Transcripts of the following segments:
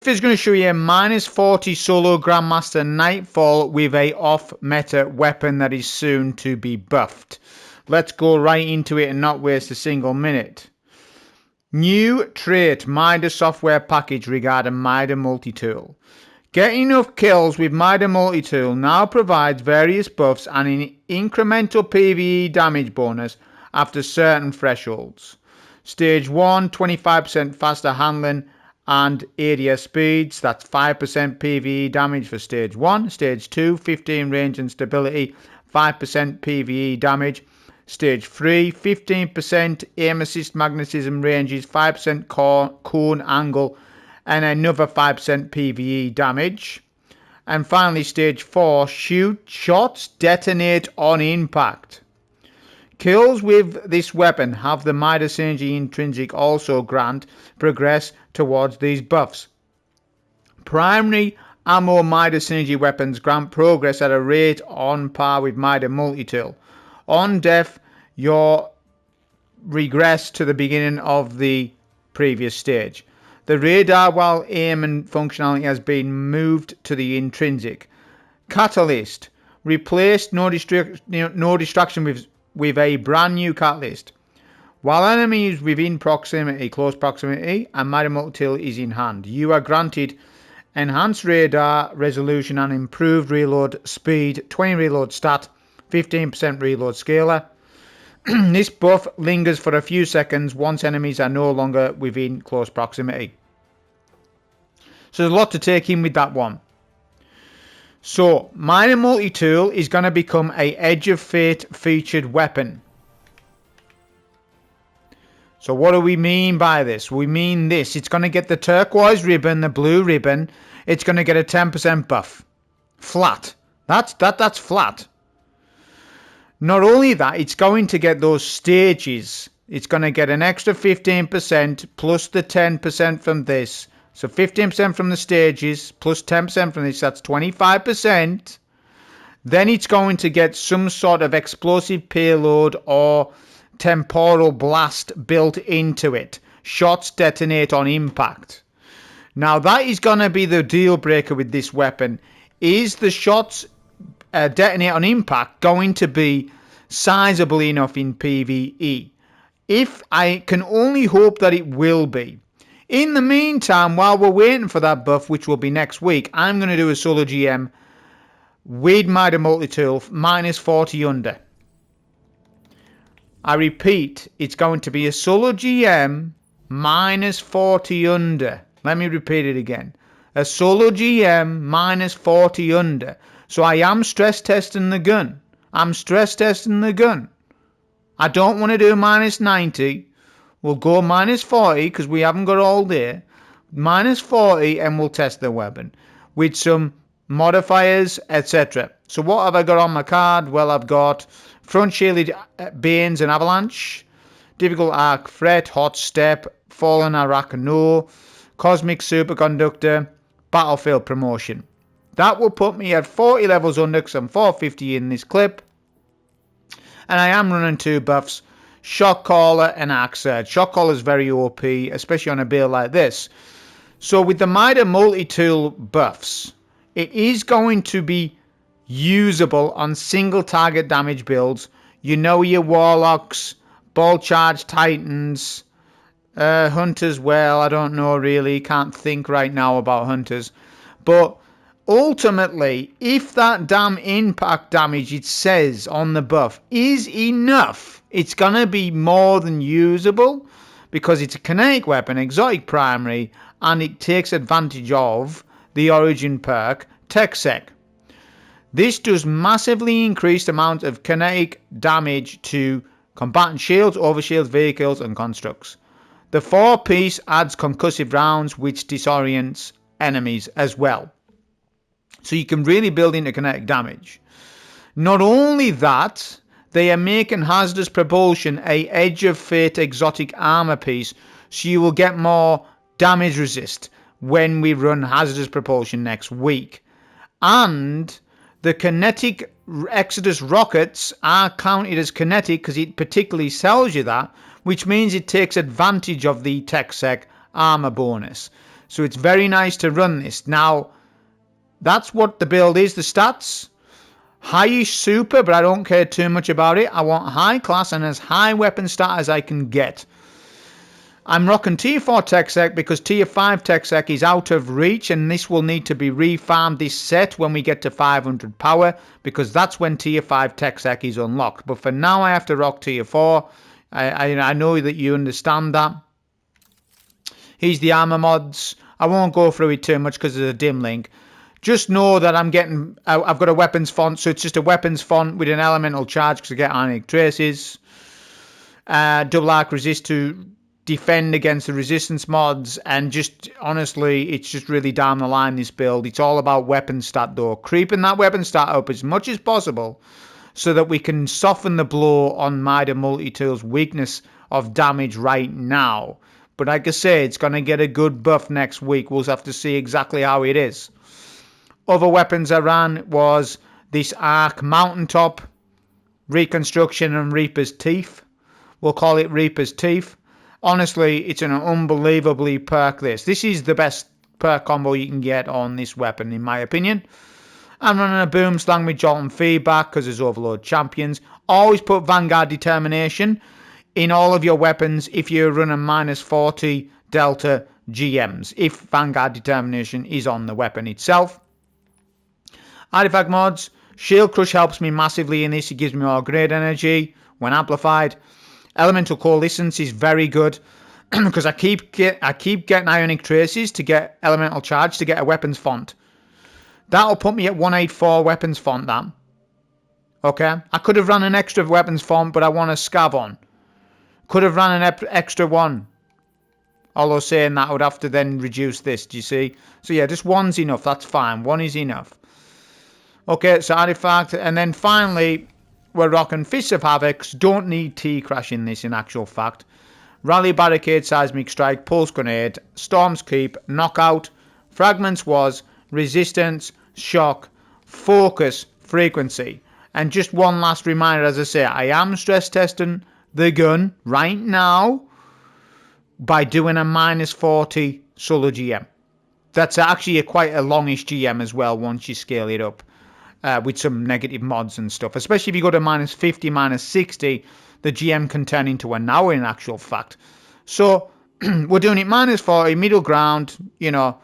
This is going to show you a -40 solo Grandmaster Nightfall with a off-meta weapon that is soon to be buffed. Let's go right into it and not waste a single minute. New trait MIDA software package regarding MIDA multi-tool. Getting enough kills with MIDA multi-tool now provides various buffs and an incremental PVE damage bonus after certain thresholds. Stage 1, 25% faster handling and area speeds, that's 5% PVE damage for stage 1. Stage 2, 15 range and stability, 5% PVE damage. Stage 3, 15% aim assist magnetism ranges, 5% cone angle and another 5% PVE damage. And finally stage 4, shots detonate on impact. Kills with this weapon have the MIDA synergy intrinsic also grant progress towards these buffs. Primary ammo MIDA synergy weapons grant progress at a rate on par with MIDA multi-tool. On death, you're regress to the beginning of the previous stage. The radar while aim and functionality has been moved to the intrinsic. Catalyst replaced no distraction with a brand new catalyst. While enemies within proximity, close proximity, and MIDA multi-tool is in hand, you are granted enhanced radar resolution and improved reload speed, 20 reload stat, 15% reload scaler. This buff lingers for a few seconds once enemies are no longer within close proximity. So there's a lot to take in with that one. So, MIDA multi-tool is going to become a Edge of Fate featured weapon. So what do we mean by this? We mean this. It's going to get the turquoise ribbon, the blue ribbon. It's going to get a 10% buff. Flat. That's flat. Not only that, it's going to get those stages. It's going to get an extra 15% plus the 10% from this. So 15% from the stages plus 10% from this, that's 25%. Then it's going to get some sort of explosive payload or temporal blast built into it. Shots detonate on impact. Now that is going to be the deal breaker with this weapon. Is the shots detonate on impact going to be sizable enough in PvE? If I can only hope that it will be. In the meantime, while we're waiting for that buff, which will be next week, I'm going to do a solo GM with MIDA multi-tool -40 under. I repeat, it's going to be a solo GM -40 under. Let me repeat it again. A solo GM -40 under. So I am stress testing the gun. I'm stress testing the gun. I don't want to do -90. We'll go -40 because we haven't got all day. -40 and we'll test the weapon with some modifiers, etc. So what have I got on my card? Well, I've got front shielded Banes and Avalanche, difficult arc threat, hot step, fallen Arachno, cosmic superconductor, battlefield promotion. That will put me at 40 levels under because I'm 450 in this clip. And I am running 2 buffs, Shock Caller and Arc Surge. Shock Caller is very OP, especially on a build like this. So with the MIDA multi-tool buffs, it is going to be usable on single target damage builds. You know, your Warlocks, Ball Charge Titans, Hunters, well, I don't know really. Can't think right now about Hunters. But ultimately, if that damn impact damage it says on the buff is enough, it's going to be more than usable because it's a kinetic weapon, exotic primary, and it takes advantage of the origin perk TechSec. This does massively increase the amount of kinetic damage to combatant shields, overshields, vehicles, and constructs. The 4-piece adds concussive rounds, which disorients enemies as well. So you can really build into kinetic damage. Not only that, they are making hazardous propulsion a Edge of Fate exotic armor piece, so you will get more damage resist when we run hazardous propulsion next week. And the kinetic Exodus rockets are counted as kinetic because it particularly tells you that, which means it takes advantage of the TechSec armor bonus. So it's very nice to run this. Now, that's what the build is, the stats. High-ish super, but I don't care too much about it. I want high class and as high weapon stat as I can get. I'm rocking tier 4 tech sec because tier 5 tech sec is out of reach, and this will need to be refarmed this set when we get to 500 power, because that's when tier 5 tech sec is unlocked. But for now I have to rock tier 4. I know that you understand that. Here's the armor mods. I won't go through it too much because there's a dim link. Just know that I've got a weapons font, so it's just a weapons font with an elemental charge because I get ionic traces. Double arc resist to defend against the resistance mods, and just honestly, it's just really down the line, this build. It's all about weapon stat though. Creeping that weapon stat up as much as possible so that we can soften the blow on MIDA multi-tool's weakness of damage right now. But like I say, it's going to get a good buff next week. We'll have to see exactly how it is. Other weapons I ran was this Arc Mountaintop, Reconstruction and Reaper's Teeth. We'll call it Reaper's Teeth. Honestly, it's an unbelievably perk this. This is the best perk combo you can get on this weapon, in my opinion. I'm running a boom slang with jolt and feedback because there's overload champions. Always put Vanguard Determination in all of your weapons if you're running minus 40 Delta GMs, if Vanguard Determination is on the weapon itself. Artifact mods. Shield Crush helps me massively in this. It gives me more great energy when amplified. Elemental Coalescence is very good because I keep getting Ionic Traces to get Elemental Charge to get a weapons font. That'll put me at 184 weapons font, that. Okay? I could have run an extra weapons font, but I want a Scav on. Could have run an extra one. Although saying that, I would have to then reduce this, do you see? So yeah, just one's enough. That's fine. One is enough. Okay, so Artifact. And then finally, we're rocking Fists of Havocs. Don't need T-Crash in this, in actual fact. Rally Barricade, Seismic Strike, Pulse Grenade, Storm's Keep, Knockout, Fragments Was, Resistance, Shock, Focus, Frequency. And just one last reminder, as I say, I am stress testing the gun right now by doing a minus 40 solo GM. That's actually quite a longish GM as well once you scale it up. With some negative mods and stuff. Especially if you go to minus 50, minus 60, the GM can turn into an hour in actual fact. So, we're doing it minus 40, middle ground, you know,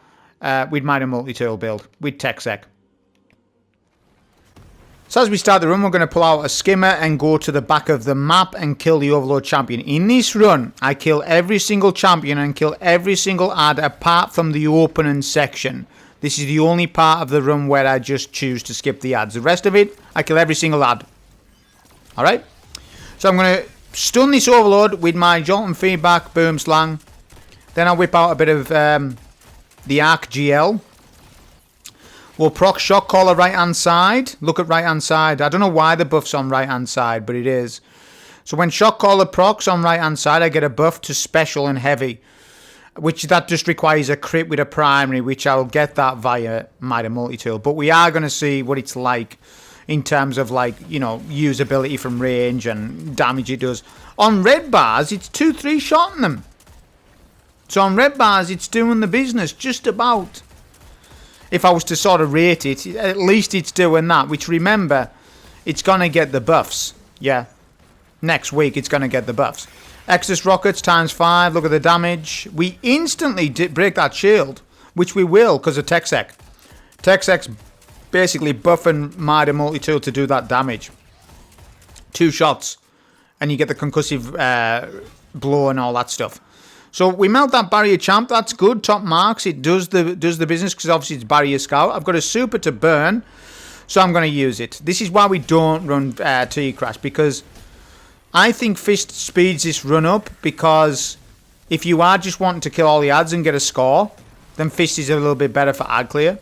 with MIDA multi-tool build, with TechSec. So as we start the run, we're going to pull out a skimmer and go to the back of the map and kill the Overlord champion. In this run, I kill every single champion and kill every single ad apart from the opening section. This is the only part of the run where I just choose to skip the ads. The rest of it, I kill every single ad. Alright? So I'm going to stun this Overlord with my jolt and feedback boom slang. Then I'll whip out a bit of the Arc GL. We'll proc Shock Caller right hand side. Look at right hand side. I don't know why the buff's on right hand side, but it is. So when Shock Caller procs on right hand side, I get a buff to special and heavy. Which that just requires a crit with a primary, which I'll get that via MIDA multi-tool. But we are going to see what it's like in terms of, like, you know, usability from range and damage it does. On red bars, it's 2-3 shotting them. So on red bars, it's doing the business just about. If I was to sort of rate it, at least it's doing that. Which, remember, it's going to get the buffs. Yeah. Next week, it's going to get the buffs. Exodus Rockets times 5, look at the damage. We instantly break that shield, which we will because of TechSec. TechSec's basically buffing MIDA multi-tool to do that damage. 2 shots, and you get the concussive blow and all that stuff. So we melt that Barrier Champ, that's good, top marks. It does the business because obviously it's Barrier Scout. I've got a super to burn, so I'm going to use it. This is why we don't run T-Crash, because I think Fist speeds this run up, because if you are just wanting to kill all the ads and get a score, then Fist is a little bit better for ad clear.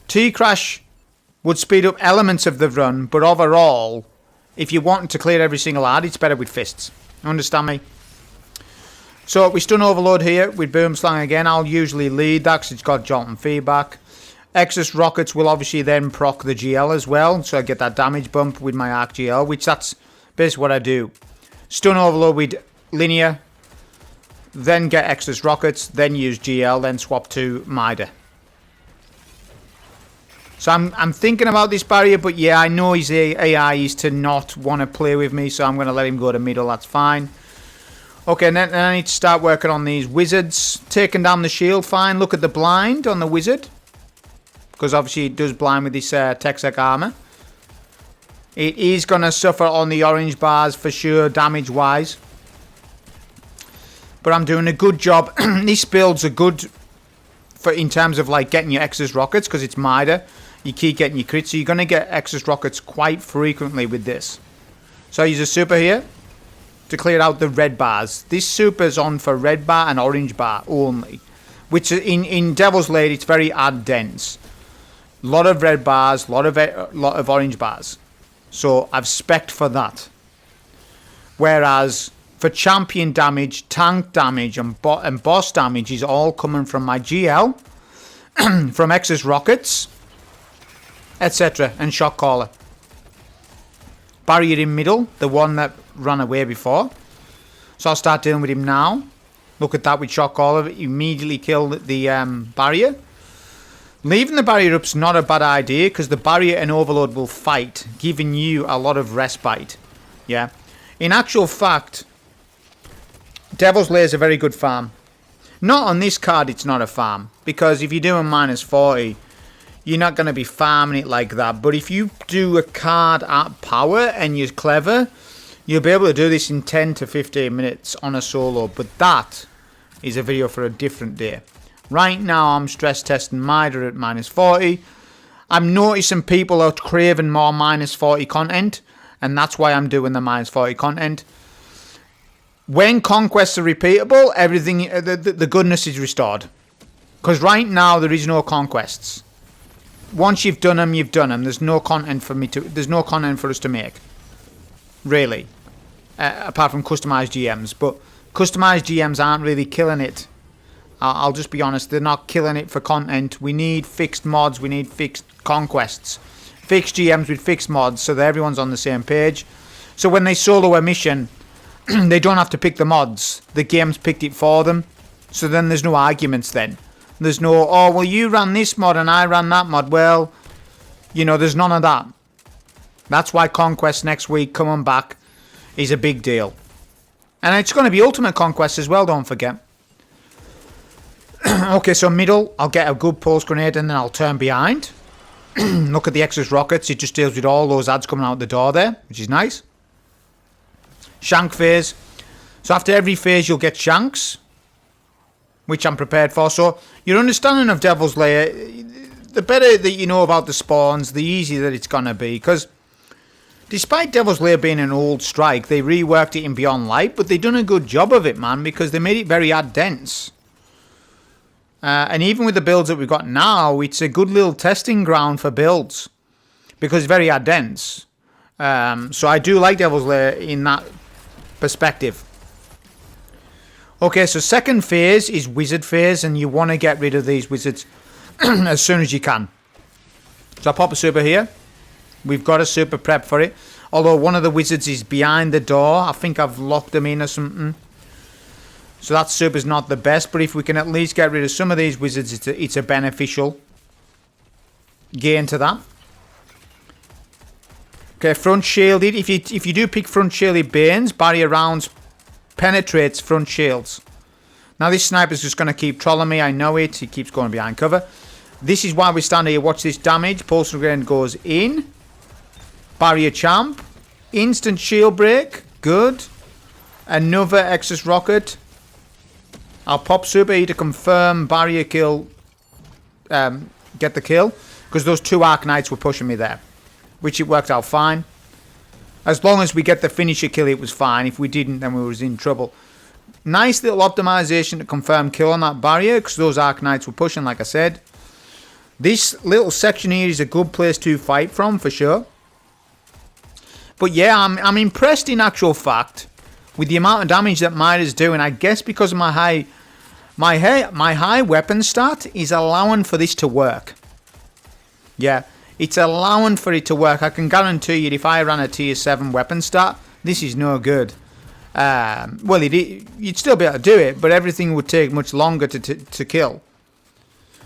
T-Crash would speed up elements of the run, but overall, if you're wanting to clear every single ad, it's better with Fists. Understand me? So we stun Overload here with Boom Slang again. I'll usually lead that because it's got jolt and feedback. Exodus Rockets will obviously then proc the GL as well, so I get that damage bump with my Arc GL, which that's basically what I do. Stun Overload with Linear. then get Exodus rockets, then use GL, then swap to MIDA. So I'm thinking about this barrier, but yeah, I know his AI is to not want to play with me, so I'm going to let him go to middle, that's fine. Okay, and then I need to start working on these wizards. Taking down the shield, fine. Look at the blind on the wizard, because obviously it does blind with this Texac armor. It is going to suffer on the orange bars for sure, damage-wise. But I'm doing a good job. These builds are good for in terms of like getting your Exodus rockets, because it's MIDA. You keep getting your crits, so you're going to get Exodus rockets quite frequently with this. So I use a super here to clear out the red bars. This super is on for red bar and orange bar only, which in Devil's Lair it's very ad dense. Lot of red bars, lot of orange bars. So I've spec'd for that. Whereas for champion damage, tank damage, and boss damage is all coming from my GL, from Exodus rockets, etc. and Shock Caller. Barrier in middle, the one that ran away before. So I'll start dealing with him now. Look at that with Shock Caller. Immediately kill the barrier. Leaving the barrier up's not a bad idea, because the barrier and Overload will fight, giving you a lot of respite. Yeah. In actual fact, Devil's Lair is a very good farm. Not on this card, it's not a farm, because if you're doing -40, you're not going to be farming it like that. But if you do a card at power and you're clever, you'll be able to do this in 10 to 15 minutes on a solo. But that is a video for a different day. Right now, I'm stress testing MIDA at -40. I'm noticing people are craving more -40 content, and that's why I'm doing the -40 content. When conquests are repeatable, everything, the goodness is restored. Because right now, there is no conquests. Once you've done them, you've done them. There's no content for me to. There's no content for us to make, really, apart from customized GMs. But customized GMs aren't really killing it. I'll just be honest. They're not killing it for content. We need fixed mods. We need fixed conquests, fixed GMs with fixed mods, so that everyone's on the same page. So when they solo a mission, they don't have to pick the mods. The game's picked it for them. So then there's no arguments then. There's no, oh, well, you ran this mod and I ran that mod. Well, you know, there's none of that. That's why Conquest next week coming back is a big deal. And it's going to be Ultimate Conquest as well, don't forget. Okay, so middle, I'll get a good pulse grenade and then I'll turn behind. Look at the Exodus rockets. It just deals with all those ads coming out the door there, which is nice. Shank phase. So after every phase, you'll get shanks, which I'm prepared for. So your understanding of Devil's Lair, the better that you know about the spawns, the easier that it's going to be. Because despite Devil's Lair being an old strike, they reworked it in Beyond Light, but they've done a good job of it, man, because they made it very ad dense. And even with the builds that we've got now, it's a good little testing ground for builds, because it's very ad dense. So I do like Devil's Lair in that perspective. Okay, so second phase is wizard phase, and you want to get rid of these wizards as soon as you can. So I pop a super here. We've got a super prep for it. Although one of the wizards is behind the door. I think I've locked them in or something. So that super's not the best, but if we can at least get rid of some of these wizards, it's a beneficial gain to that. Okay, front shielded. If you do pick front shielded Banes, barrier rounds penetrates front shields. Now this sniper's just going to keep trolling me. I know it. He keeps going behind cover. This is why we stand here. Watch this damage. Pulse grenade goes in. Barrier champ. Instant shield break. Good. Another Exodus rocket. I'll pop super here to confirm barrier kill. Get the kill. Because those two Arc Knights were pushing me there. Which it worked out fine. As long as we get the finisher kill, it was fine. If we didn't, then we was in trouble. Nice little optimization to confirm kill on that barrier, because those Arc Knights were pushing, like I said. This little section here is a good place to fight from, for sure. But yeah, I'm impressed in actual fact with the amount of damage that MIDA's doing. I guess because of my high weapon stat is allowing for this to work. Yeah. It's allowing for it to work. I can guarantee you if I ran a tier 7 weapon stat, this is no good. Well, you'd still be able to do it, but everything would take much longer to kill.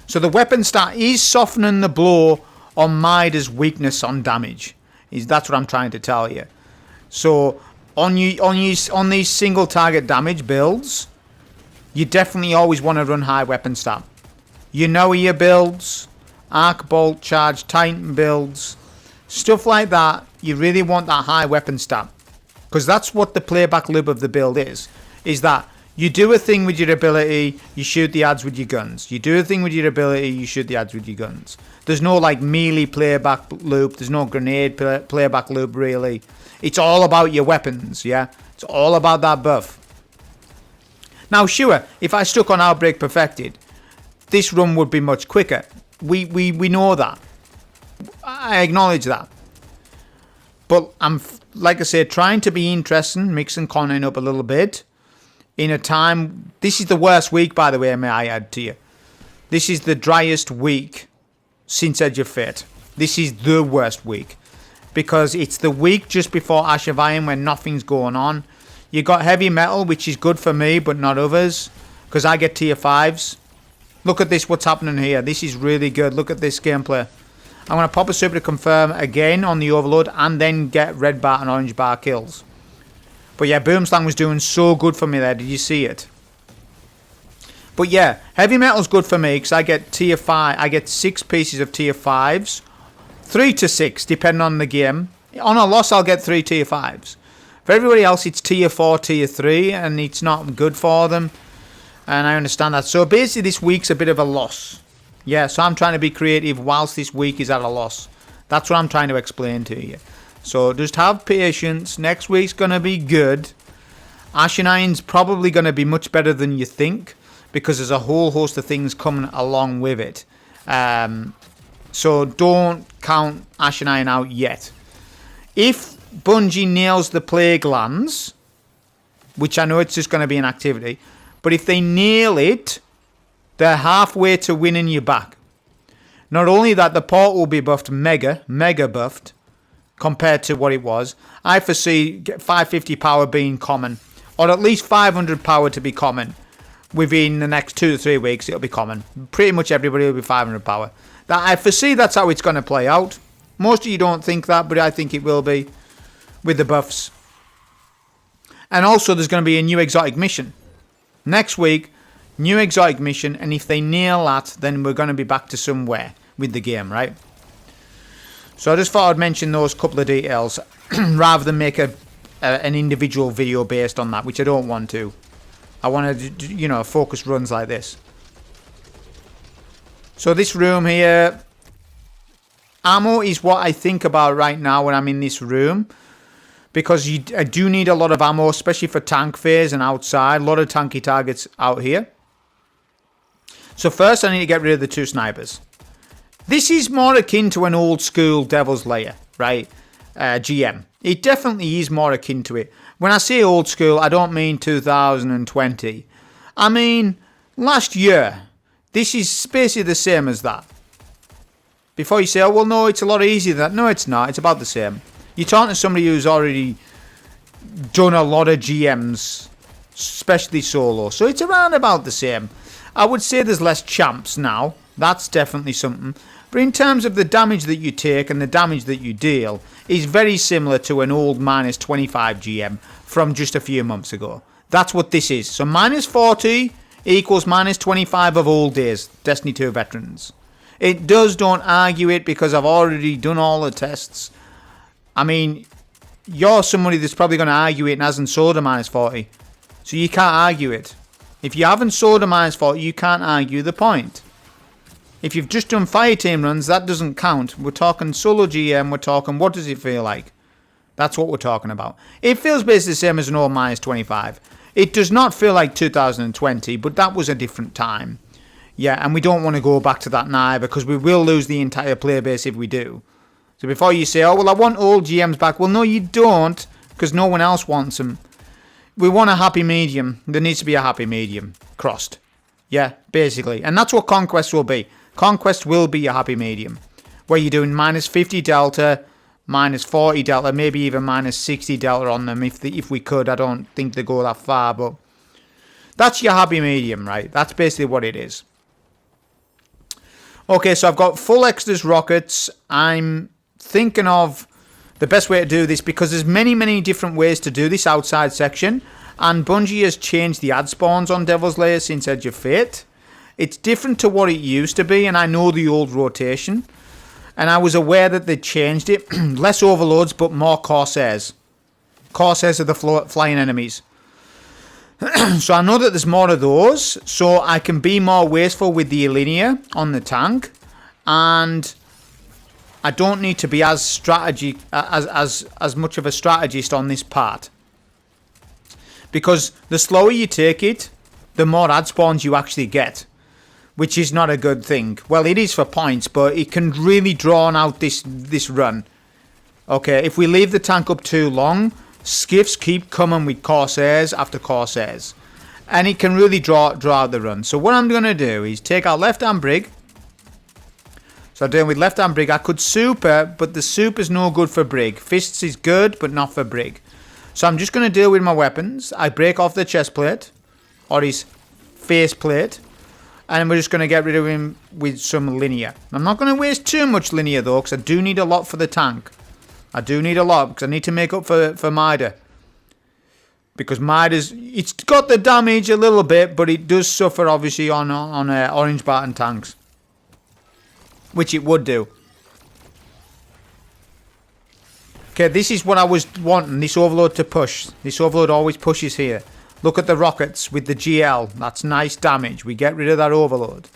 So the weapon stat is softening the blow on MIDA's weakness on damage. That's what I'm trying to tell you. So on these single target damage builds, you definitely always want to run high weapon stat. You know your builds, arc bolt charge titan builds, stuff like that. You really want that high weapon stat, because that's what the playback loop of the build is that you do a thing with your ability, you shoot the ads with your guns. You do a thing with your ability, you shoot the ads with your guns. There's no like melee playback loop. There's no grenade playback loop really. It's all about your weapons, yeah? It's all about that buff. Now, sure, if I stuck on Outbreak Perfected, this run would be much quicker. We know that. I acknowledge that. But I'm, like I said, trying to be interesting, mixing content up a little bit. In a time, this is the worst week, by the way, may I add to you. This is the driest week since Edge of Fate. This is the worst week, because it's the week just before Ash of Iron when nothing's going on. You got heavy metal, which is good for me, but not others, because I get tier 5s. Look at this, what's happening here. This is really good. Look at this gameplay. I'm going to pop a super to confirm again on the overload and then get red bar and orange bar kills. But yeah, Boomslang was doing so good for me there. Did you see it? But yeah, heavy metal's good for me because I get tier 5. I get 6 pieces of tier 5s. 3 to 6, depending on the game. On a loss, I'll get 3 tier 5s. For everybody else, it's tier 4, tier 3, and it's not good for them. And I understand that. So basically, this week's a bit of a loss. Yeah, so I'm trying to be creative whilst this week is at a loss. That's what I'm trying to explain to you. So just have patience. Next week's going to be good. Ash and Iron's probably going to be much better than you think, because there's a whole host of things coming along with it. So don't count Ash and Iron out yet. If Bungie nails the Plague Lands, which I know it's just going to be an activity, but if they nail it, they're halfway to winning you back. Not only that, the port will be buffed mega buffed compared to what it was. I foresee 550 power being common, or at least 500 power to be common. Within the next 2 to 3 weeks, it'll be common. Pretty much everybody will be 500 power. I foresee that's how it's going to play out. Most of you don't think that, but I think it will be with the buffs. And also, there's going to be a new exotic mission. Next week, new exotic mission, and if they nail that, then we're going to be back to somewhere with the game, right? So I just thought I'd mention those couple of details rather than make an individual video based on that, which I don't want to. I want to, focus runs like this. So this room here, ammo is what I think about right now when I'm in this room, because I do need a lot of ammo, especially for tank phase and outside. A lot of tanky targets out here. So first I need to get rid of the 2 snipers. This is more akin to an old school Devil's Lair, right? GM. It definitely is more akin to it. When I say old school, I don't mean 2020. I mean last year. This is basically the same as that. Before you say, oh, well, no, it's a lot easier than that. No, it's not. It's about the same. You're talking to somebody who's already done a lot of GMs, especially solo. So it's around about the same. I would say there's less champs now. That's definitely something. But in terms of the damage that you take and the damage that you deal, is very similar to an old minus 25 GM from just a few months ago. That's what this is. So minus 40 equals minus 25 of old days, Destiny 2 veterans. It does, don't argue it, because I've already done all the tests. I mean, you're somebody that's probably going to argue it and hasn't sold a minus 40. So you can't argue it. If you haven't sold a minus 40, you can't argue the point. If you've just done fire team runs, that doesn't count. We're talking solo GM, we're talking what does it feel like. That's what we're talking about. It feels basically the same as an old minus 25. It does not feel like 2020, but that was a different time. Yeah, and we don't want to go back to that now, because we will lose the entire player base if we do. So before you say, oh, well, I want old GMs back. Well, no, you don't, because no one else wants them. We want a happy medium. There needs to be a happy medium crossed. Yeah, basically. And that's what Conquest will be. Conquest will be a happy medium, where you're doing minus 50 Delta, minus 40 delta, maybe even minus 60 delta on them if we could. I don't think they go that far, but that's your happy medium, right? That's basically what it is. Okay, so I've got full extras rockets. I'm thinking of the best way to do this, because there's many different ways to do this outside section, and Bungie has changed the ad spawns on Devil's Lair since Edge of Fate. It's different to what it used to be, and I know the old rotation, and I was aware that they changed it. Less overloads, but more Corsairs. Corsairs are the flying enemies. So I know that there's more of those, so I can be more wasteful with the linear on the tank, and I don't need to be as much of a strategist on this part, because the slower you take it, the more ad spawns you actually get, which is not a good thing. Well, it is for points, but it can really draw out this run. Okay, if we leave the tank up too long, skiffs keep coming with Corsairs after Corsairs, and it can really draw out the run. So what I'm going to do is take our left-hand brig. So I'm doing with left-hand brig. I could super, but the super's no good for brig. Fists is good, but not for brig. So I'm just going to deal with my weapons. I break off the chest plate, or his face plate, and we're just going to get rid of him with some linear. I'm not going to waste too much linear though, because I do need a lot for the tank. I do need a lot, because I need to make up for MIDA. Because MIDA's, it's got the damage a little bit, but it does suffer obviously on orange baton tanks, which it would do. Okay, this is what I was wanting, this overload to push. This overload always pushes here. Look at the rockets with the GL. That's nice damage. We get rid of that overload.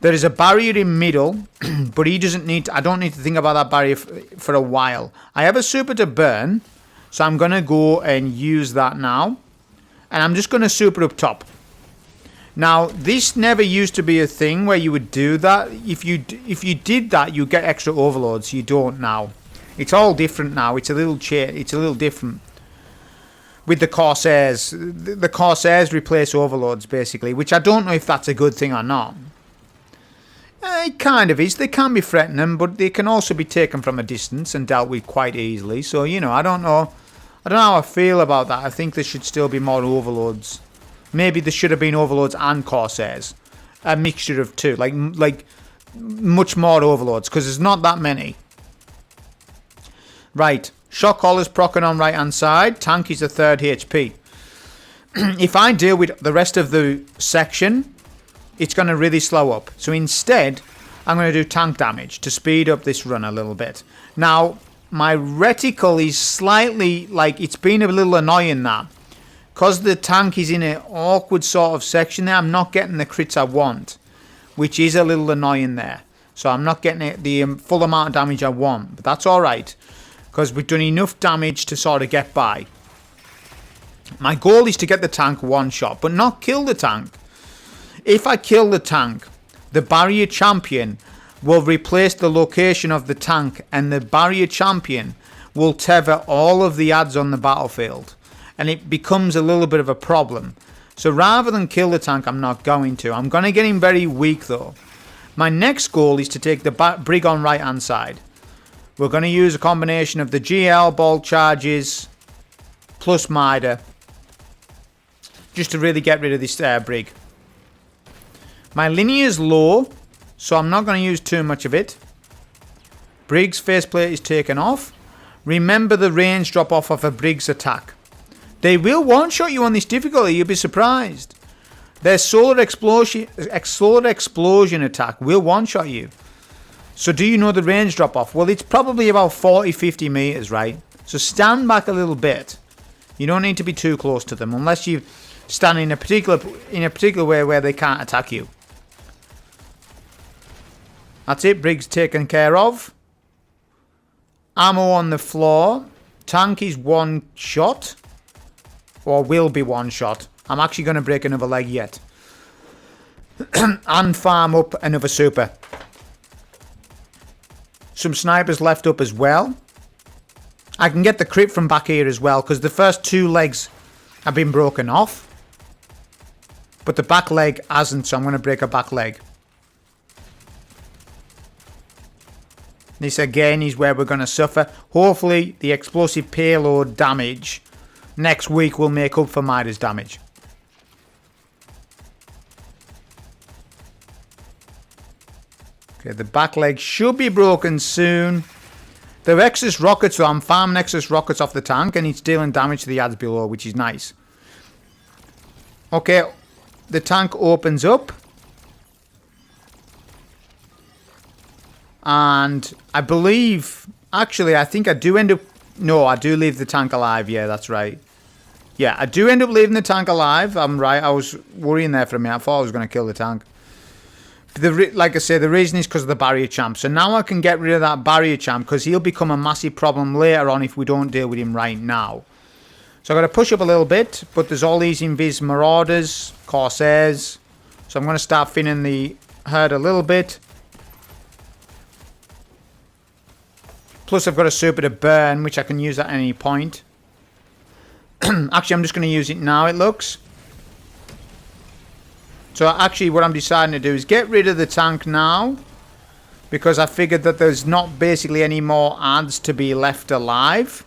There is a barrier in middle, but he doesn't need to, I don't need to think about that barrier for a while. I have a super to burn, so I'm going to go and use that now. And I'm just going to super up top. Now, this never used to be a thing where you would do that. If you did that, you get extra overloads. You don't now. It's all different now. It's a little different. With the Corsairs. The Corsairs replace overloads, basically, which I don't know if that's a good thing or not. It kind of is. They can be threatening, but they can also be taken from a distance and dealt with quite easily. So, you know, I don't know how I feel about that. I think there should still be more overloads. Maybe there should have been overloads and Corsairs. A mixture of two. Like much more overloads, because there's not that many. Right. Shock collar's procking on right hand side. Tank is a 3rd HP. If I deal with the rest of the section, it's going to really slow up. So instead, I'm going to do tank damage to speed up this run a little bit. Now, my reticle is slightly, like, it's been a little annoying that. Because the tank is in an awkward sort of section there, I'm not getting the crits I want. Which is a little annoying there. So I'm not getting the full amount of damage I want. But that's alright. Because we've done enough damage to sort of get by. My goal is to get the tank one shot, but not kill the tank. If I kill the tank, the barrier champion will replace the location of the tank, and the barrier champion will tether all of the ads on the battlefield, and it becomes a little bit of a problem. So rather than kill the tank, I'm not going to. I'm going to get him very weak though. My next goal is to take the brig on right hand side. We're going to use a combination of the GL ball charges plus MIDA just to really get rid of this brig. My linear is low, so I'm not going to use too much of it. Brig's faceplate is taken off. Remember the range drop off of a Brig's attack. They will one-shot you on this difficulty, you'll be surprised. Their solar explosion attack will one-shot you. So do you know the range drop off? Well, it's probably about 40-50 meters, right? So stand back a little bit. You don't need to be too close to them unless you stand in a particular way where they can't attack you. That's it, Brig's taken care of. Ammo on the floor. Tank is one shot. Or will be one shot. I'm actually going to break another leg yet. And farm up another super. Some snipers left up as well. I can get the crit from back here as well, because the first 2 legs have been broken off. But the back leg hasn't, so I'm going to break a back leg. This again is where we're going to suffer. Hopefully the explosive payload damage next week will make up for MIDA's damage. Okay, the back leg should be broken soon. The excess rockets, so I'm farming excess rockets off the tank and it's dealing damage to the adds below, which is nice. Okay, the tank opens up. And I believe, actually, I think I do end up, no, I do leave the tank alive. Yeah, that's right. Yeah, I do end up leaving the tank alive. I'm right. I was worrying there for a minute. I thought I was going to kill the tank. Like I say, the reason is because of the barrier champ. So now I can get rid of that barrier champ because he'll become a massive problem later on if we don't deal with him right now. So I've got to push up a little bit, but there's all these invis marauders, corsairs. So I'm going to start thinning the herd a little bit. Plus I've got a super to burn, which I can use at any point. Actually, I'm just going to use it now, it looks. So actually what I'm deciding to do is get rid of the tank now. Because I figured that there's not basically any more adds to be left alive.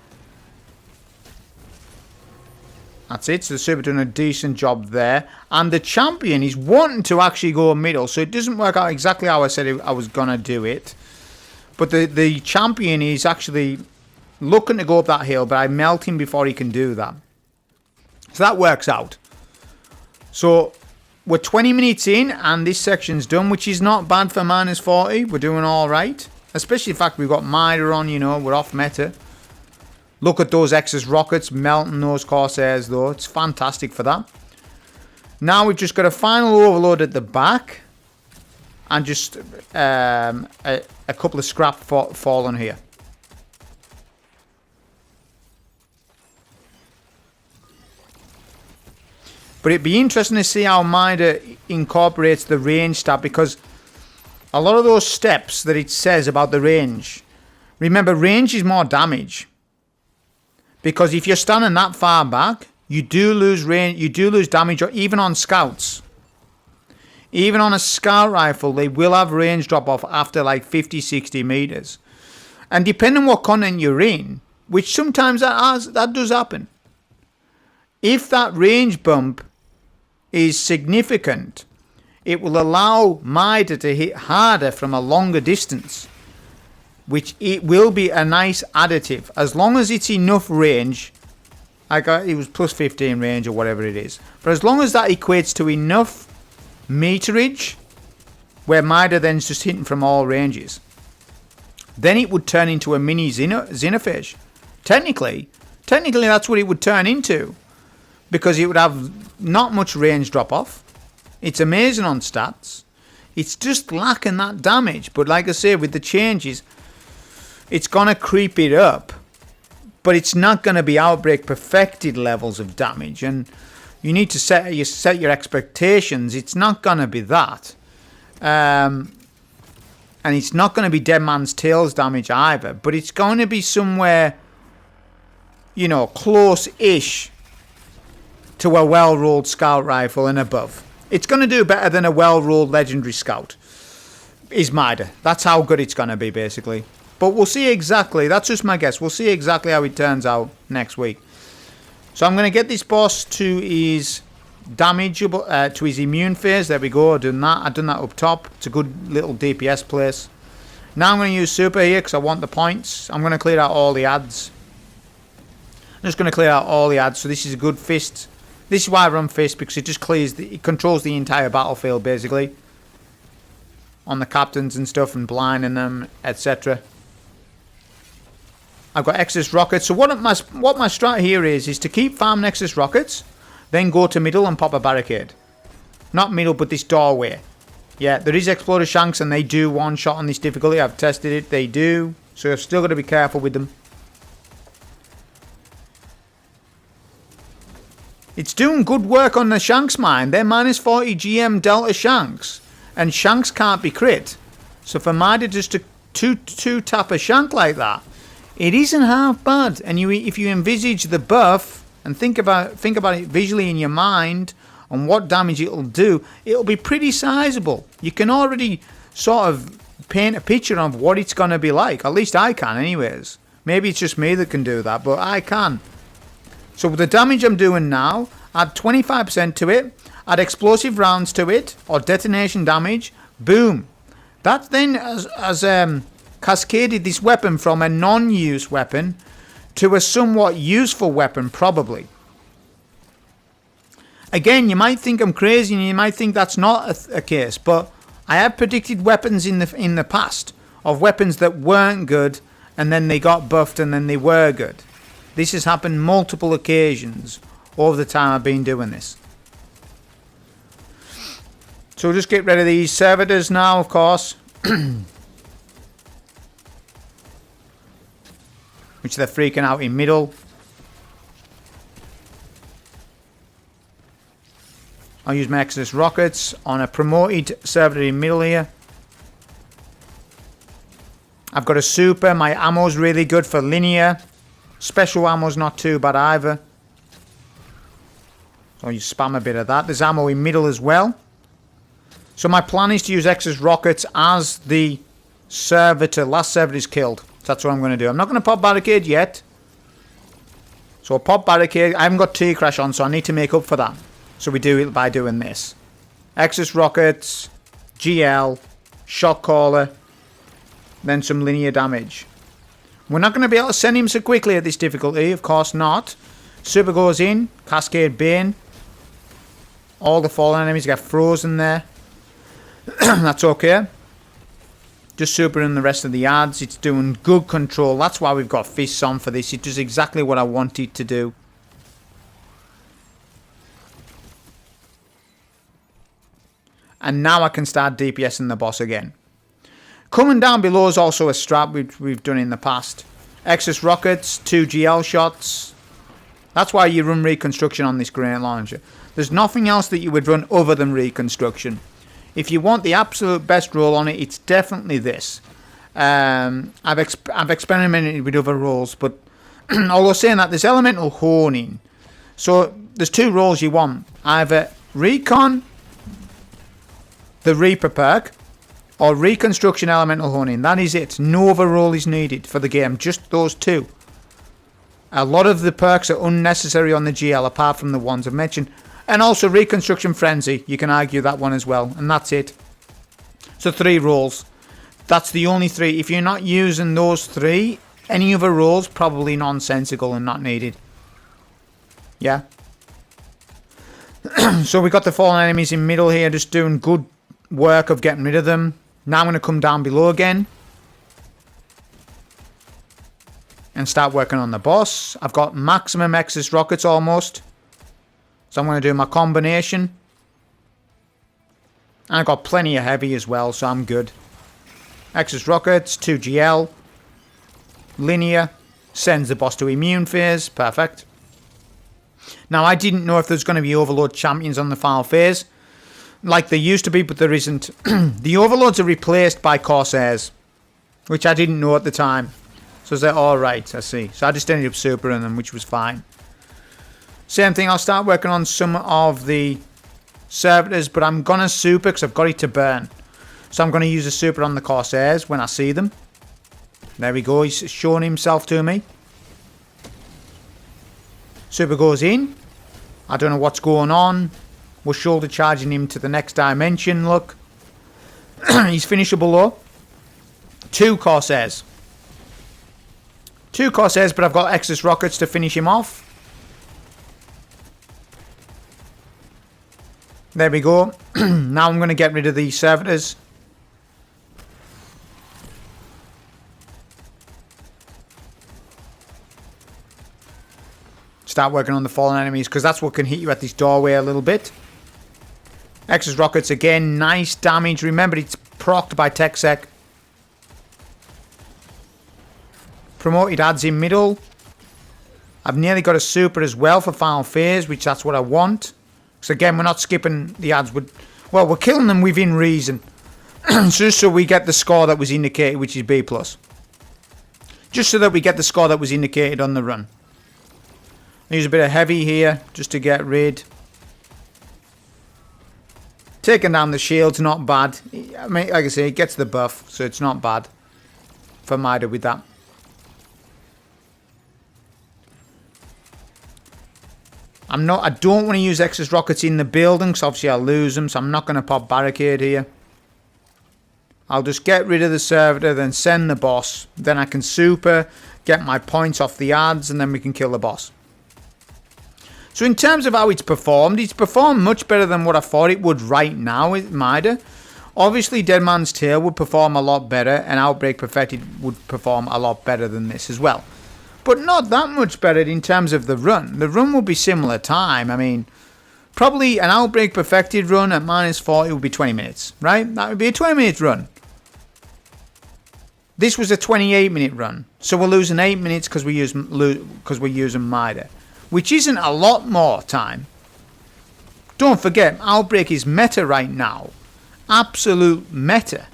That's it. So the super doing a decent job there. And the champion is wanting to actually go middle. So it doesn't work out exactly how I said I was going to do it. But the champion is actually looking to go up that hill. But I melt him before he can do that. So that works out. So we're 20 minutes in and this section's done, which is not bad for minus 40. We're doing all right. Especially the fact we've got MIDA on, you know, we're off meta. Look at those excess rockets melting those corsairs though. It's fantastic for that. Now we've just got a final overload at the back. And just a couple of scrap fallen here. But it'd be interesting to see how MIDA incorporates the range stat, because a lot of those steps that it says about the range, remember, range is more damage. Because if you're standing that far back, you do lose range, you do lose damage, or even on scouts. Even on a scout rifle, they will have range drop off after like 50, 60 meters. And depending on what content you're in, which sometimes that does happen. If that range bump is significant, it will allow MIDA to hit harder from a longer distance, which it will be a nice additive as long as it's enough range. It was plus 15 range or whatever it is, but as long as that equates to enough meterage where MIDA then's just hitting from all ranges, then it would turn into a mini Xenophage. Technically that's what it would turn into. Because it would have not much range drop off. It's amazing on stats. It's just lacking that damage. But like I say, with the changes, it's going to creep it up. But it's not going to be Outbreak perfected levels of damage. And you need to set your expectations. It's not going to be that. And it's not going to be Dead Man's Tales damage either. But it's going to be somewhere, you know, close-ish to a well-rolled scout rifle and above. It's going to do better than a well-rolled legendary scout. Is MIDA. That's how good it's going to be, basically. But we'll see exactly. That's just my guess. We'll see exactly how it turns out next week. So I'm going to get this boss to his damageable, to his immune phase. There we go. I've done that up top. It's a good little DPS place. Now I'm going to use super here because I want the points. I'm going to clear out all the adds. I'm just going to clear out all the adds. So this is a good fist. This is why I run fist, because it just it controls the entire battlefield basically. On the captains and stuff and blinding them, etc. I've got excess rockets. So what my strat here is to keep farming excess rockets, then go to middle and pop a barricade. Not middle, but this doorway. Yeah, there is exploder shanks and they do one shot on this difficulty. I've tested it, they do. So you've still got to be careful with them. It's doing good work on the Shanks mine. They're minus 40 GM Delta Shanks. And Shanks can't be crit. So for MIDA just to two tap a Shank like that, it isn't half bad. And if you envisage the buff and think about it visually in your mind on what damage it'll do, it'll be pretty sizable. You can already sort of paint a picture of what it's going to be like. At least I can anyways. Maybe it's just me that can do that, but I can. So with the damage I'm doing now, add 25% to it, add explosive rounds to it, or detonation damage, boom. That then has cascaded this weapon from a non-use weapon to a somewhat useful weapon, probably. Again, you might think I'm crazy and you might think that's not a case, but I have predicted weapons in the past of weapons that weren't good and then they got buffed and then they were good. This has happened multiple occasions over the time I've been doing this. So we'll just get rid of these servitors now, of course. Which they're freaking out in middle. I'll use my Exodus rockets on a promoted servitor in middle here. I've got a super. My ammo's really good for linear. Special ammo's not too bad either. So you spam a bit of that. There's ammo in middle as well. So my plan is to use Exodus rockets as the servitor. Last servitor is killed. So that's what I'm going to do. I'm not going to pop barricade yet. So I'll pop barricade. I haven't got T-crash on, so I need to make up for that. So we do it by doing this. Exodus rockets, GL, shock caller, then some linear damage. We're not going to be able to send him so quickly at this difficulty, of course not. Super goes in, Cascade Bane. All the fallen enemies get frozen there. That's okay. Just super in the rest of the ads. It's doing good control. That's why we've got fists on for this. It does exactly what I want it to do. And now I can start DPSing the boss again. Coming down below is also a strap we've done in the past. Exodus rockets, 2 GL shots. That's why you run reconstruction on this grenade launcher. There's nothing else that you would run other than reconstruction. If you want the absolute best roll on it, it's definitely this. I've experimented with other rolls, but although saying that, there's elemental honing. So there's 2 rolls you want. Either recon, the Reaper perk, or reconstruction elemental honing. That is it. No other roll is needed for the game. Just those 2. A lot of the perks are unnecessary on the GL, apart from the ones I've mentioned. And also reconstruction frenzy. You can argue that one as well. And that's it. So 3 rolls. That's the only 3. If you're not using those 3, any other rolls probably nonsensical and not needed. Yeah. So we got the fallen enemies in middle here, just doing good work of getting rid of them. Now I'm going to come down below again and start working on the boss. I've got maximum Exodus rockets almost, so I'm going to do my combination, and I've got plenty of heavy as well, so I'm good. Exodus rockets, 2 GL, linear, sends the boss to immune phase, perfect. Now I didn't know if there's going to be overload champions on the final phase like there used to be, but there isn't. The overloads are replaced by Corsairs, which I didn't know at the time. So I was like, alright, I see. So I just ended up supering them, which was fine. Same thing, I'll start working on some of the servitors, but I'm going to super because I've got it to burn. So I'm going to use a super on the Corsairs when I see them. There we go, he's showing himself to me. Super goes in. I don't know what's going on. We're shoulder charging him to the next dimension, look. He's finishable though. 2 Corsairs. 2 Corsairs, but I've got Exodus rockets to finish him off. There we go. Now I'm going to get rid of these servitors. Start working on the fallen enemies, because that's what can hit you at this doorway a little bit. Exodus rockets again, nice damage. Remember, it's procced by TechSec. Promoted ads in middle. I've nearly got a super as well for final phase, which that's what I want. So again, we're not skipping the ads. Well, we're killing them within reason. Just so we get the score that was indicated, which is B+. Just so that we get the score that was indicated on the run. Use a bit of heavy here, just to get rid. Taking down the shield's not bad. I mean, like I say, it gets the buff, so it's not bad for MIDA with that. I don't want to use excess rockets in the building, because obviously I'll lose them, so I'm not going to pop barricade here. I'll just get rid of the servitor, then send the boss. Then I can super, get my points off the ads, and then we can kill the boss. So in terms of how it's performed much better than what I thought it would right now with MIDA. Obviously, Dead Man's Tale would perform a lot better, and Outbreak Perfected would perform a lot better than this as well. But not that much better in terms of the run. The run will be similar time. I mean, probably an Outbreak Perfected run at -40 would be 20 minutes, right? That would be a 20-minute run. This was a 28-minute run, so we're losing 8 minutes because we're using MIDA, which isn't a lot more time. Don't forget, Outbreak is meta right now. Absolute meta.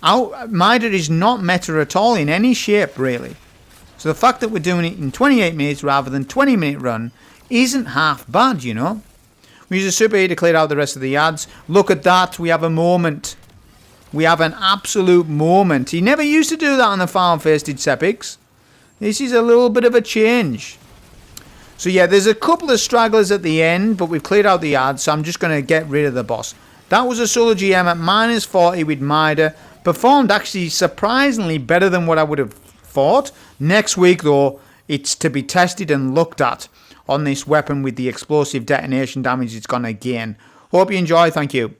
MIDA is not meta at all in any shape, really. So the fact that we're doing it in 28 minutes rather than 20-minute run isn't half bad, you know. We use a super here to clear out the rest of the ads. Look at that, we have a moment. We have an absolute moment. He never used to do that on the Farm Face, did Sepix. This is a little bit of a change. So yeah, there's a couple of stragglers at the end, but we've cleared out the ads, so I'm just going to get rid of the boss. That was a solo GM at -40 with MIDA. Performed actually surprisingly better than what I would have thought. Next week, though, it's to be tested and looked at on this weapon with the explosive detonation damage it's going to gain. Hope you enjoy. Thank you.